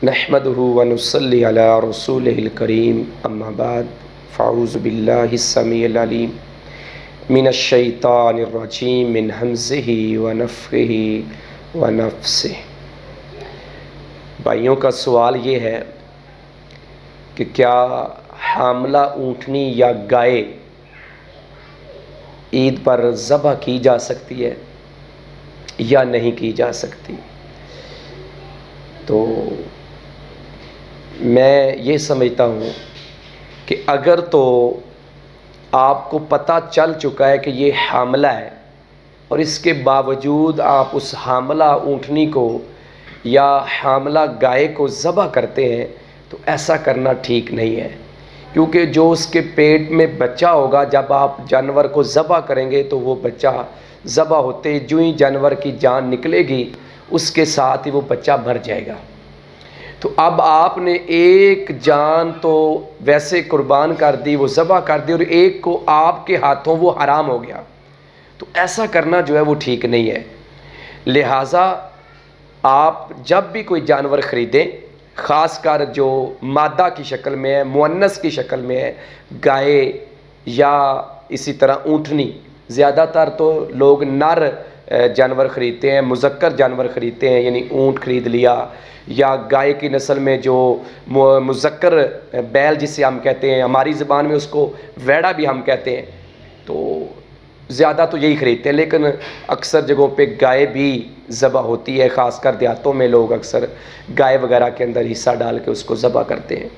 नहमदुहु व नुसल्ली अला रसूलिहिल करीम अम्मा बाद फ़अऊज़ु बिल्लाहिस समीइल अलीम मिनश शैतानिर रजीम मिन हमज़िही व नफ़्ख़िही व नफ़्सिही। भाइयों का सवाल ये है कि क्या हामला ऊँटनी या गाय ईद पर ज़बह की जा सकती है या नहीं की जा सकती। तो मैं ये समझता हूँ कि अगर तो आपको पता चल चुका है कि ये हामला है और इसके बावजूद आप उस हामला ऊँटनी को या हामला गाय को ज़बह करते हैं तो ऐसा करना ठीक नहीं है, क्योंकि जो उसके पेट में बच्चा होगा, जब आप जानवर को ज़बह करेंगे तो वो बच्चा ज़बह होते जो ही जानवर की जान निकलेगी उसके साथ ही वो बच्चा मर जाएगा। तो अब आपने एक जान तो वैसे कुर्बान कर दी, वो ज़बह कर दी, और एक को आपके हाथों वो हराम हो गया। तो ऐसा करना जो है वो ठीक नहीं है। लिहाजा आप जब भी कोई जानवर ख़रीदें, ख़ासकर जो मादा की शक्ल में है, मुअन्नस की शक्ल में है, गाय या इसी तरह ऊँटनी, ज़्यादातर तो लोग नर जानवर ख़रीदते हैं, मुज़क्कर जानवर ख़रीदते हैं, यानी ऊँट ख़रीद लिया, या गाय की नस्ल में जो मुज़क्कर बैल जिसे हम कहते हैं, हमारी ज़बान में उसको वैड़ा भी हम कहते हैं, तो ज़्यादा तो यही ख़रीदते हैं। लेकिन अक्सर जगहों पे गाय भी ज़बह होती है, ख़ासकर देहातों में लोग अक्सर गाय वगैरह के अंदर हिस्सा डाल के उसको ज़बह करते हैं।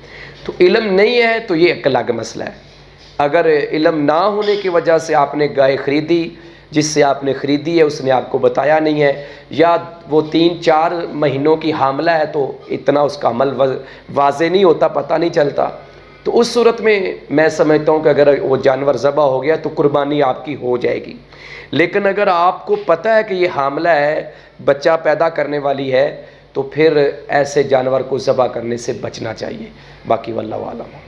तो इल्म नहीं है तो ये एक अलग मसला है। अगर इल्म ना होने की वजह से आपने गाय ख़रीदी, जिससे आपने ख़रीदी है उसने आपको बताया नहीं है, या वो 3-4 महीनों की हामला है तो इतना उसका अमल वाज़े नहीं होता, पता नहीं चलता, तो उस सूरत में मैं समझता हूँ कि अगर वो जानवर ज़बह हो गया तो कुर्बानी आपकी हो जाएगी। लेकिन अगर आपको पता है कि ये हामला है, बच्चा पैदा करने वाली है, तो फिर ऐसे जानवर को ज़बह करने से बचना चाहिए। बाकी वल्लाहु आलम।